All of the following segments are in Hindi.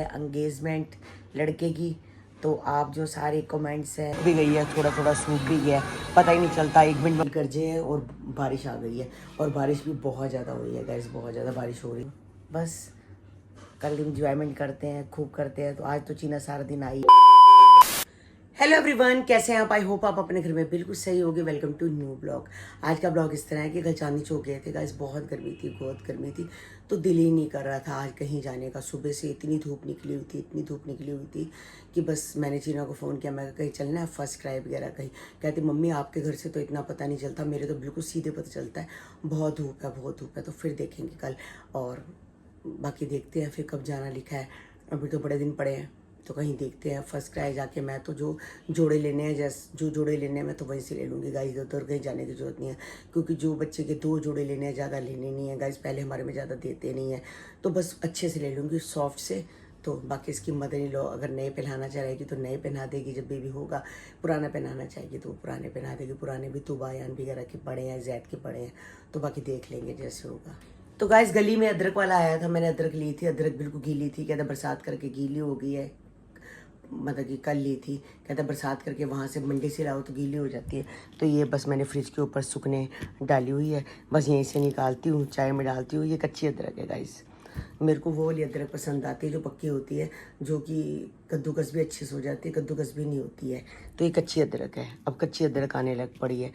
एंगेजमेंट लड़के की। तो आप जो सारे कमेंट्स हैं भी गई है, थोड़ा थोड़ा सूख भी गया है, पता ही नहीं चलता, 1 मिनट में गरजे हैं और बारिश आ गई है। और बारिश भी बहुत ज़्यादा हुई है गाइस, बहुत ज़्यादा बारिश हो रही है। बस कल इंजॉयमेंट करते हैं, खूब करते हैं। तो आज तो चीना सारा दिन आई। हेलो एवरीवन, कैसे हैं आप? आई होप आप अपने घर में बिल्कुल सही होगे। Welcome to new blog. आज का ब्लॉग इस तरह है कि कल चांदनी चौक गए थे गाइस, बहुत गर्मी थी तो दिल ही नहीं कर रहा था आज कहीं जाने का। सुबह से इतनी धूप निकली हुई थी कि बस मैंने चीना को फ़ोन किया, मैं कहीं चलना है फर्स्ट क्राई वगैरह कहीं। कहती मम्मी आपके घर से तो इतना पता नहीं चलता, मेरे तो बिल्कुल सीधे पता चलता है, बहुत धूप है। तो फिर देखेंगे कल, और बाकी देखते हैं फिर कब जाना लिखा है। अभी तो बड़े दिन पड़े हैं, तो कहीं देखते हैं फर्स्ट क्राई जाके। मैं तो जो जोड़े लेने हैं मैं तो वहीं से ले लूँगी गाइस, इधर कहीं जाने की ज़रूरत नहीं है। क्योंकि जो बच्चे के 2 जोड़े लेने हैं, ज़्यादा लेने नहीं है गाइस, पहले हमारे में ज़्यादा देते नहीं है। तो बस अच्छे से ले लूँगी, सॉफ्ट से। तो बाकी इसकी मदर इन लॉ अगर नए पहनाना चाहेगी तो नए पहना देगी, जब बेबी होगा। पुराना पहनाना चाहेगी तो पुराने पहना देगी। पुराने भी तो बायान वगैरह के पड़े हैं, जैद के पड़े हैं, तो बाकी देख लेंगे जैसे होगा। तो गाइस गली में अदरक वाला आया था, मैंने अदरक ली थी। अदरक बिल्कुल गीली थी, कहता बरसात करके गीली हो गई है, मतलब कि कल ली थी। कहता बरसात करके वहाँ से मंडी से लाओ तो गीली हो जाती है। तो ये बस मैंने फ्रिज के ऊपर सूखने डाली हुई है, बस यहीं से निकालती हूँ, चाय में डालती हूँ। ये कच्ची अदरक है गाइस, मेरे को वो वाली अदरक पसंद आती है जो पक्की होती है, जो कि कद्दूकस भी अच्छे से हो जाती है, कद्दूकस भी नहीं होती है। तो ये कच्ची अदरक है। अब कच्ची अदरक आने लग पड़ी है,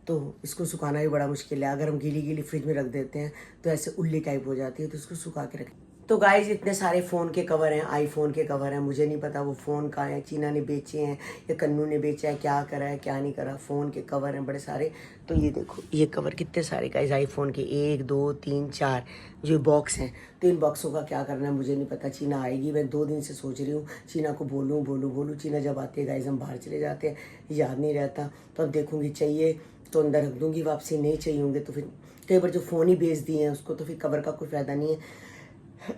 तो इसको सुखाना भी बड़ा मुश्किल है। अगर हम गीली फ्रिज में रख देते हैं तो ऐसे उल्ली टाइप हो जाती है, तो इसको सुखा के रखें। तो गाइस इतने सारे फ़ोन के कवर हैं, आईफोन के कवर हैं, मुझे नहीं पता वो फ़ोन कहाँ हैं, चीना ने बेचे हैं या कन्नू ने बेचा है, क्या करा है क्या नहीं करा। फ़ोन के कवर हैं बड़े सारे। तो ये देखो, ये कवर कितने सारे गाइस आईफोन के, 1 2 3 4 जो बॉक्स हैं। तो इन बॉक्सों का क्या करना है मुझे नहीं पता। चीना आएगी, मैं 2 दिन से सोच रही हूँ चीना को बोलूँ। चीना जब आती है गाइस हम बाहर चले जाते हैं, याद नहीं रहता। तो अब देखूँगी, चाहिए तो अंदर रख दूँगी वापसी, नहीं चाहिए होंगे तो फिर कई बार जो फ़ोन ही बेच दिए हैं उसको, तो फिर कवर का कोई फ़ायदा नहीं है।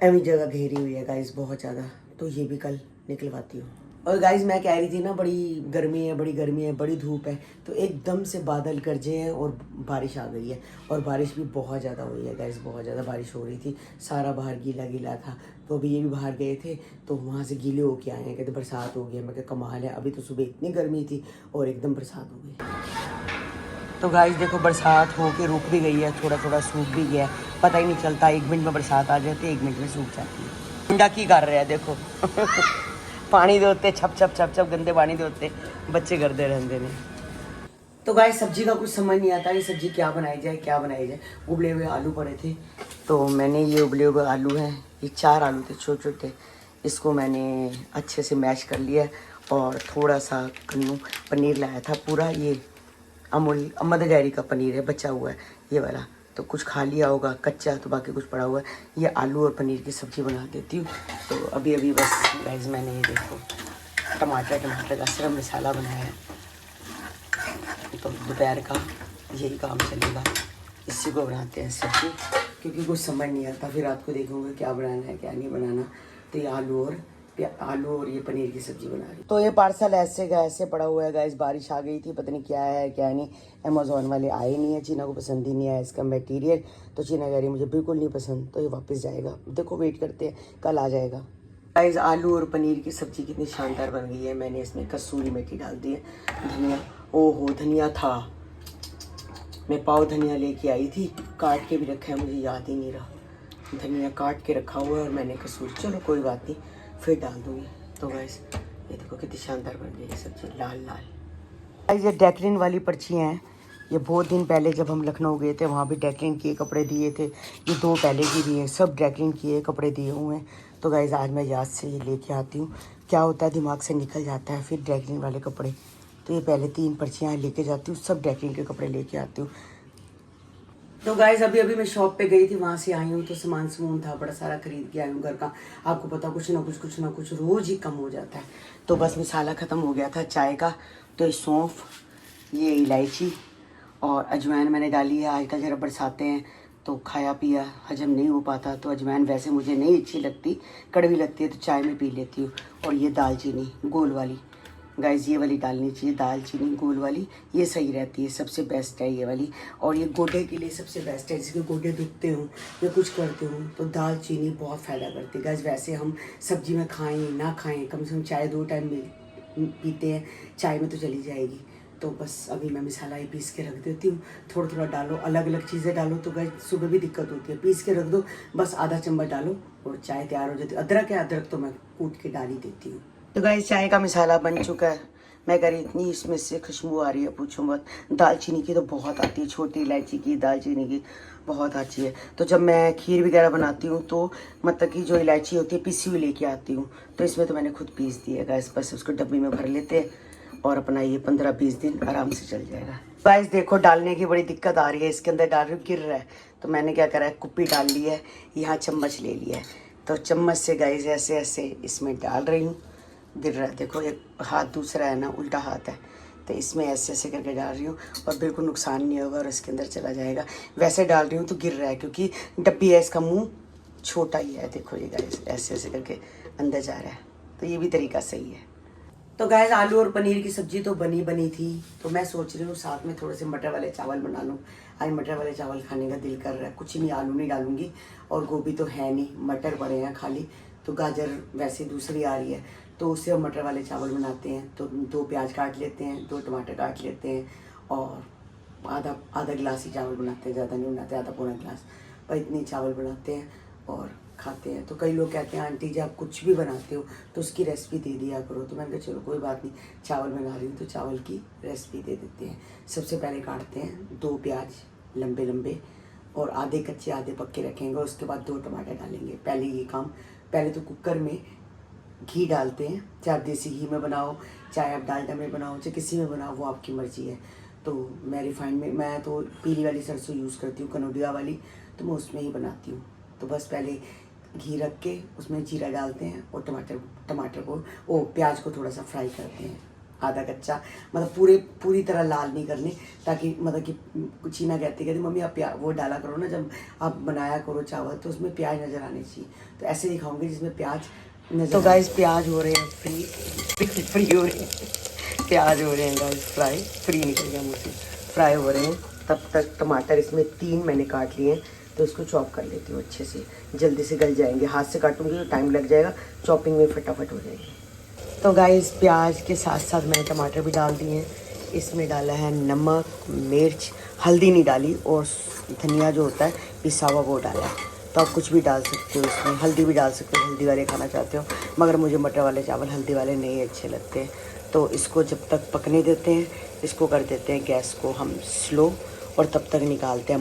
एवं जगह घेरी हुई है गाइस बहुत ज़्यादा, तो ये भी कल निकलवाती हूँ। और गाइस मैं कह रही थी ना, बड़ी गर्मी है, बड़ी धूप है, तो एकदम से बादल गरजे हैं और बारिश आ गई है। और बारिश भी बहुत ज़्यादा हुई है गाइस, बहुत ज़्यादा बारिश हो रही थी। सारा बाहर गीला था। तो अभी ये भी बाहर गए थे तो वहाँ से गीले होके आए हैं, कहते बरसात हो गई है। मैं कहा कमाल है, अभी तो सुबह इतनी गर्मी थी और एकदम बरसात हो गई। तो गाइस देखो, बरसात हो के रुक भी गई है, थोड़ा थोड़ा सूख भी गया है, पता ही नहीं चलता। 1 मिनट में बरसात आ जाती है, 1 मिनट में सूख जाती है। मुंडा की कर रहे हैं देखो पानी दे होते छप गंदे पानी दे होते, बच्चे करते रहते हैं। तो गाइस सब्जी का कुछ समझ नहीं आता, ये सब्जी क्या बनाई जाए। उबले हुए आलू पड़े थे, तो मैंने ये उबले हुए आलू हैं, ये 4 आलू थे छोटे, इसको मैंने अच्छे से मैश कर लिया। और थोड़ा सा कन्नू पनीर लाया था पूरा, ये अमूल मदर डेयरी का पनीर है, बचा हुआ है ये वाला, तो कुछ खा लिया होगा कच्चा, तो बाकी कुछ पड़ा हुआ है। ये आलू और पनीर की सब्ज़ी बना देती हूँ। तो अभी बस गाइस मैंने ये देखो टमाटर का सिर्फ मसाला बनाया है, तो दोपहर का यही काम चलेगा, इसी को बनाते हैं सब्ज़ी, क्योंकि कुछ समझ नहीं आता। फिर रात को देखूँगा क्या बनाना है क्या नहीं बनाना। तो ये आलू और ये पनीर की सब्जी बना रही। तो ये पार्सल ऐसे पड़ा हुआ है गाइस, बारिश आ गई थी, पता नहीं क्या है क्या नहीं। अमेज़ॉन वाले आए नहीं है, चीना को पसंद ही नहीं आया इसका मटेरियल, तो चीना कह रही मुझे बिल्कुल नहीं पसंद, तो ये वापस जाएगा। देखो वेट करते हैं, कल आ जाएगा। गाइस आलू और पनीर की सब्जी कितनी शानदार बन गई है। मैंने इसमें कसूरी मेथी डाल दी है, धनिया, ओहो धनिया था, मैं पाव धनिया लेके आई थी, काट के भी रखा है, मुझे याद ही नहीं रहा। धनिया काट के रखा हुआ है और मैंने कसूरी, चलो कोई बात नहीं फिर डाल दूँगी। तो गाइस ये देखो कितनी शानदार बन गई है सब्जी, लाल गाइस ये डेकलिन वाली पर्चियाँ हैं। ये बहुत दिन पहले जब हम लखनऊ गए थे, वहाँ भी डेकलिन किए कपड़े दिए थे। ये 2 पहले की भी हैं, सब डेकलिन किए कपड़े दिए हुए हैं। तो गाइस आज मैं याद से ये लेके आती हूँ, क्या होता है दिमाग से निकल जाता है फिर डेकलिन वाले कपड़े। तो ये पहले 3 पर्चियाँ लेके जाती हूँ, सब डेकलिन के कपड़े लेके आती हूँ। तो गाइस अभी मैं शॉप पे गई थी, वहाँ से आई हूँ, तो सामान था बड़ा सारा, खरीद के आई हूँ घर का। आपको पता कुछ ना कुछ रोज़ ही कम हो जाता है। तो बस मसाला ख़त्म हो गया था चाय का, तो ये सौंफ, ये इलायची और अजवाइन मैंने डाली है। आजकल जरा बरसातें हैं तो खाया पिया हजम नहीं हो पाता, तो अजवाइन वैसे मुझे नहीं अच्छी लगती, कड़वी लगती है, तो चाय में पी लेती हूँ। और ये दालचीनी गोल वाली, गाइस ये वाली डालनी चाहिए, दालचीनी गोल वाली, ये सही रहती है, सबसे बेस्ट है ये वाली। और ये गोडे के लिए सबसे बेस्ट है, जिसके गोडे दुखते हों या कुछ करते हों तो दालचीनी बहुत फ़ायदा करती है। गाइस वैसे हम सब्जी में खाएं ना खाएं, कम से कम चाय 2 टाइम में पीते हैं, चाय में तो चली जाएगी। तो बस अभी मैं मसाला ही पीस के रख देती हूँ। थोड़ा थोड़ा डालो, अलग अलग चीज़ें डालो तो गाइस सुबह भी दिक्कत होती है। पीस के रख दो, बस आधा चम्मच डालो और चाय तैयार हो जाती है। अदरक है, अदरक तो मैं कूट के डाल ही देती हूँ। तो गाइस चाय का मसाला बन चुका है। मैं कह रही इतनी इसमें से खुशबू आ रही है, पूछो मत। दालचीनी की तो बहुत आती है, छोटी इलायची की, दालचीनी की बहुत अच्छी है। तो जब मैं खीर वगैरह बनाती हूँ तो मतलब कि जो इलायची होती है पिसी हुई लेके आती हूँ, तो इसमें तो मैंने खुद पीस दी है गाइस। बस उसको डब्बी में भर लेते हैं और अपना ये 15-20 दिन आराम से चल जाएगा। गाइस देखो डालने की बड़ी दिक्कत आ रही है, इसके अंदर डाल रही हूँ, गिर रहा है। तो मैंने क्या करा है, कुप्पी डाल ली है, यहाँ चम्मच ले लिया है, तो चम्मच से गाइस ऐसे ऐसे इसमें डाल रही हूँ। गिर रहा है, देखो एक हाथ दूसरा है ना, उल्टा हाथ है, तो इसमें ऐसे ऐसे करके डाल रही हूँ और बिल्कुल नुकसान नहीं होगा और इसके अंदर चला जाएगा। वैसे डाल रही हूँ तो गिर रहा है क्योंकि डब्बी है, इसका मुंह छोटा ही है। देखो ये गाइस ऐसे ऐसे करके अंदर जा रहा है, तो ये भी तरीका सही है। तो गाइस आलू और पनीर की सब्जी तो बनी थी, तो मैं सोच रही हूँ साथ में थोड़े से मटर वाले चावल बना लूँ। आज मटर वाले चावल खाने का दिल कर रहा है। कुछ नहीं, आलू नहीं डालूंगी और गोभी तो है नहीं, मटर पड़े हैं खाली। तो गाजर वैसे दूसरी आ रही है, तो उससे हम मटर वाले चावल बनाते हैं। तो 2 प्याज काट लेते हैं, 2 टमाटर काट लेते हैं और आधा आधा गिलास ही चावल बनाते हैं, ज़्यादा नहीं बनाते, आधा पौना गिलास, पर इतनी चावल बनाते हैं और खाते हैं। तो कई लोग कहते हैं आंटी जी आप कुछ भी बनाते हो तो उसकी रेसिपी दे दिया करो। तो मैंने कहा चलो कोई बात नहीं, चावल बना रही हूँ तो चावल की रेसिपी दे देते हैं। सबसे पहले काटते हैं 2 प्याज लंबे लंबे और आधे कच्चे आधे पक्के रखेंगे, और उसके बाद 2 टमाटर डालेंगे। पहले ये काम, पहले तो कुकर में घी डालते हैं, चाहे देसी घी में बनाओ, चाहे आप डालडा में बनाओ, चाहे किसी में बनाओ, वो आपकी मर्ज़ी है। तो मैं रिफाइंड में, मैं तो पीली वाली सरसों यूज़ करती हूँ, कनौडिया वाली, तो मैं उसमें ही बनाती हूँ। तो बस पहले घी रख के उसमें जीरा डालते हैं और टमाटर को प्याज को थोड़ा सा फ्राई करते हैं, आधा कच्चा, मतलब पूरी तरह लाल नहीं करने, ताकि मतलब कि कुछ ही ना कहती मम्मी आप वो डाला करो ना, जब आप बनाया करो चावल तो उसमें प्याज नज़र आने चाहिए। तो ऐसे दिखाऊंगी जिसमें प्याज नज़र। तो गाइस प्याज हो रहे हैं फ्री हो रहे हैं, प्याज हो रहे हैं गाइस फ्राई, फ्री निकल गया मुझसे, फ्राई हो रहे हैं। तब तक टमाटर इसमें 3 मैंने काट लिए हैं, तो इसको चॉप कर लेती हूँ अच्छे से, जल्दी से गल जाएंगे। हाथ से काटूंगी तो टाइम लग जाएगा, चॉपिंग में फटाफट हो जाएगी। तो गाइस प्याज के साथ साथ मैंने टमाटर भी डाल दिए हैं। इसमें डाला है नमक, मिर्च, हल्दी नहीं डाली, और धनिया जो होता है पिसा हुआ वो डाला है। तो आप कुछ भी डाल सकते हो इसमें, हल्दी भी डाल सकते हो, हल्दी वाले खाना चाहते हो, मगर मुझे मटर वाले चावल हल्दी वाले नहीं अच्छे लगते। तो इसको जब तक पकने देते हैं, इसको कर देते हैं गैस को हम स्लो, और तब तक निकालते हैं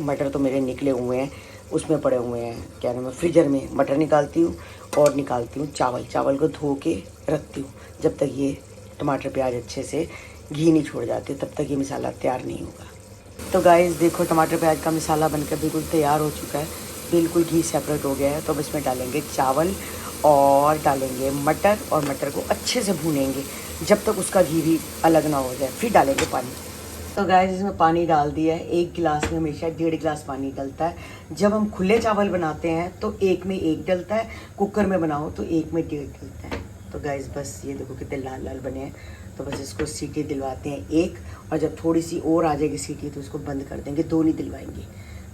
मटर तो मेरे निकले हुए हैं, उसमें पड़े हुए हैं, क्या नाम है, फ्रीजर में। मटर निकालती हूँ और निकालती हूँ चावल को धो के रखती हूँ, जब तक ये टमाटर प्याज अच्छे से घी नहीं छोड़ जाते तब तक ये मसाला तैयार नहीं होगा। तो गाइस देखो टमाटर प्याज का मसाला बनकर बिल्कुल तैयार हो चुका है, बिल्कुल घी सेपरेट हो गया है। तो अब इसमें डालेंगे चावल और डालेंगे मटर, और मटर को अच्छे से भूनेंगे जब तक उसका घी भी अलग ना हो जाए, फिर डालेंगे पानी। तो गाइस इसमें पानी डाल दिया है, 1 गिलास में हमेशा 1.5 गिलास पानी डलता है। जब हम खुले चावल बनाते हैं तो 1 में 1 डलता है, कुकर में बनाओ तो 1 में 1.5 डलता है। तो गाइस बस ये देखो कितने लाल लाल बने हैं। तो बस इसको सीटी दिलवाते हैं 1, और जब थोड़ी सी और आ जाएगी सीटी तो इसको बंद कर देंगे, 2 नहीं दिलवाएंगे,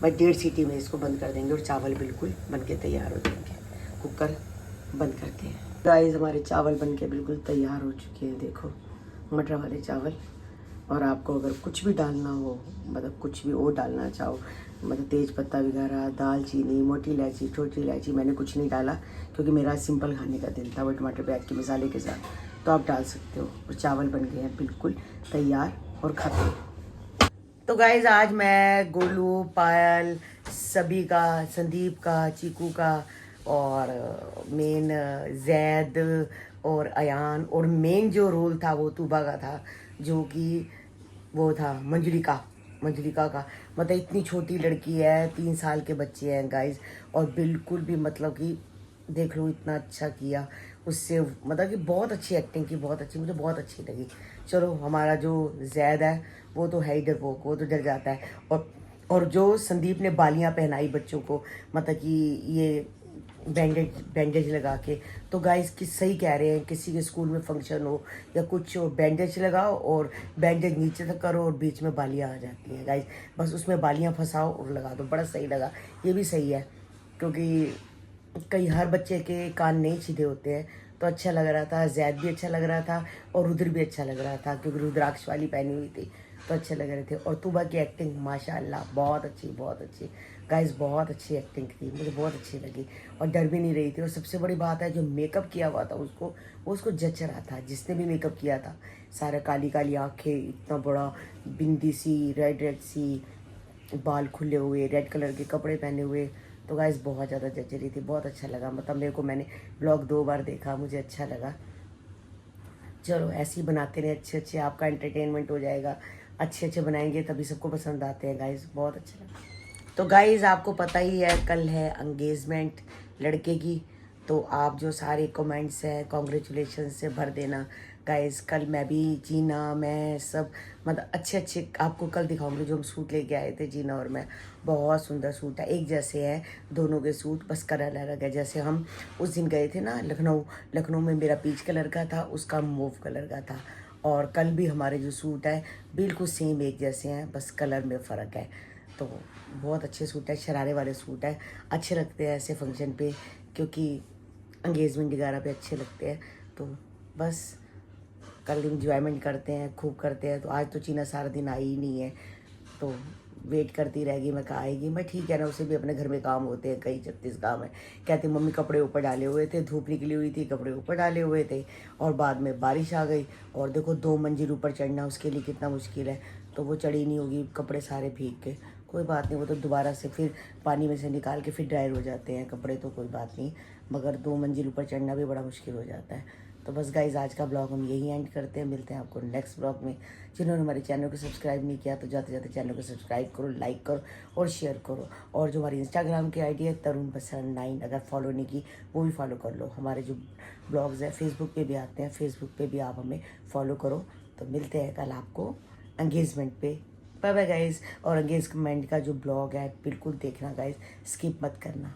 बस 1.5 सीटी में इसको बंद कर देंगे और चावल बिल्कुल बन के तैयार हो जाएंगे। कुकर बंद करते हैं। गाइस हमारे चावल बन के बिल्कुल तैयार हो चुके हैं, देखो मटर वाले चावल। और आपको अगर कुछ भी डालना हो, मतलब कुछ भी और डालना चाहो, मतलब तेज पत्ता वगैरह, दालचीनी, मोटी इलायची, छोटी इलायची, मैंने कुछ नहीं डाला क्योंकि मेरा सिंपल खाने का दिन था वो टमाटर प्याज के मसाले के साथ, तो आप डाल सकते हो। और चावल बन गए हैं बिल्कुल तैयार और खाते। तो गाइज आज मैं गोलू, पायल, सभी का, संदीप का, चीकू का, और मेन जैद और अयान, और मेन जो रोल था वो तूबा का था, जो कि वो था मंजुलिका का। मतलब इतनी छोटी लड़की है, 3 साल के बच्चे हैं गाइज, और बिल्कुल भी मतलब कि देख लो इतना अच्छा किया उससे, मतलब कि बहुत अच्छी एक्टिंग की, बहुत अच्छी, मुझे बहुत अच्छी लगी। चलो हमारा जो जैद है वो तो है ही डरपोक, वो तो डर जाता है। और जो संदीप ने बालियां पहनाई बच्चों को, मतलब कि ये बैंडेज बैंडेज लगा के। तो गाइस कि सही कह रहे हैं, किसी के स्कूल में फंक्शन हो या कुछ हो, बैंडेज लगाओ और बैंडेज नीचे तक करो और बीच में बालियाँ आ जाती हैं गाइस, बस उसमें बालियाँ फंसाओ और लगा दो। बड़ा सही लगा, ये भी सही है, क्योंकि कई हर बच्चे के कान नहीं सीधे होते हैं। तो अच्छा लग रहा था, जैद भी अच्छा लग रहा था और रुद्र भी अच्छा लग रहा था, क्योंकि रुद्राक्ष वाली पहनी हुई थी तो अच्छे लग रहे थे। और तुबा की एक्टिंग माशाल्लाह बहुत अच्छी, बहुत अच्छी गाइस, बहुत अच्छी एक्टिंग थी, मुझे बहुत अच्छी लगी और डर भी नहीं रही थी। और सबसे बड़ी बात है, जो मेकअप किया हुआ था उसको जच रहा था, जिसने भी मेकअप किया था। सारा काली काली आंखें, इतना बड़ा बिंदी सी, रेड रेड सी, बाल खुले हुए, रेड कलर के कपड़े पहने हुए। तो गाइस बहुत ज़्यादा जच रही थी, बहुत अच्छा लगा। मतलब मेरे को, मैंने ब्लॉग 2 बार देखा, मुझे अच्छा लगा। चलो ऐसे ही बनाते रहे, अच्छे अच्छे, आपका एंटरटेनमेंट हो जाएगा। अच्छे अच्छे बनाएंगे तभी सबको पसंद आते हैं गाइस, बहुत अच्छा लगा। तो गाइस आपको पता ही है, कल है एंगेजमेंट लड़के की। तो आप जो सारे कमेंट्स हैं कॉन्ग्रेचुलेशन से भर देना गाइस। कल मैं भी, जीना, मैं सब, मतलब अच्छे अच्छे आपको कल दिखाऊंगी जो हम सूट लेके आए थे, जीना और मैं। बहुत सुंदर सूट है, एक जैसे हैं दोनों के सूट, बस कलर अलग है। जैसे हम उस दिन गए थे ना लखनऊ, लखनऊ में मेरा पीच कलर का था, उसका मूव कलर का था। और कल भी हमारे जो सूट है बिल्कुल सेम एक जैसे हैं, बस कलर में फ़र्क है। तो बहुत अच्छे सूट है, शरारे वाले सूट है, अच्छे लगते हैं ऐसे फंक्शन पे, क्योंकि एंगेजमेंट वगैरह पे अच्छे लगते हैं। तो बस कल इंजॉयमेंट करते हैं, खूब करते हैं। तो आज तो चीना सारा दिन आई ही नहीं है, तो वेट करती रहेगी, मैं कहा आएगी। मैं ठीक है ना, उसे भी अपने घर में काम होते हैं, कई 36 काम है। कहती मम्मी कपड़े ऊपर डाले हुए थे, धूप निकली हुई थी, कपड़े ऊपर डाले हुए थे और बाद में बारिश आ गई। और देखो 2 मंजिल ऊपर चढ़ना उसके लिए कितना मुश्किल है, तो वो चढ़ी नहीं होगी, कपड़े सारे भीग के। कोई बात नहीं, वो तो दोबारा से फिर पानी में से निकाल के फिर ड्रायर हो जाते हैं कपड़े, तो कोई बात नहीं। मगर 2 मंजिल ऊपर चढ़ना भी बड़ा मुश्किल हो जाता है। तो बस गाइज आज का ब्लॉग हम यही एंड करते हैं, मिलते हैं आपको नेक्स्ट ब्लॉग में। जिन्होंने हमारे चैनल को सब्सक्राइब नहीं किया तो जाते जाते चैनल को सब्सक्राइब करो, लाइक करो और शेयर करो। और जो हमारी इंस्टाग्राम की आईडी है तरुण बसर 9, अगर फॉलो नहीं की वो भी फॉलो कर लो। हमारे जो ब्लॉग्स हैं फेसबुक पे भी आते हैं, फेसबुक पे भी आप हमें फॉलो करो। तो मिलते हैं कल आपको एंगेजमेंट पे। Bye bye guys. और एंगेजमेंट का जो ब्लॉग है बिल्कुल देखना गाइज, स्किप मत करना।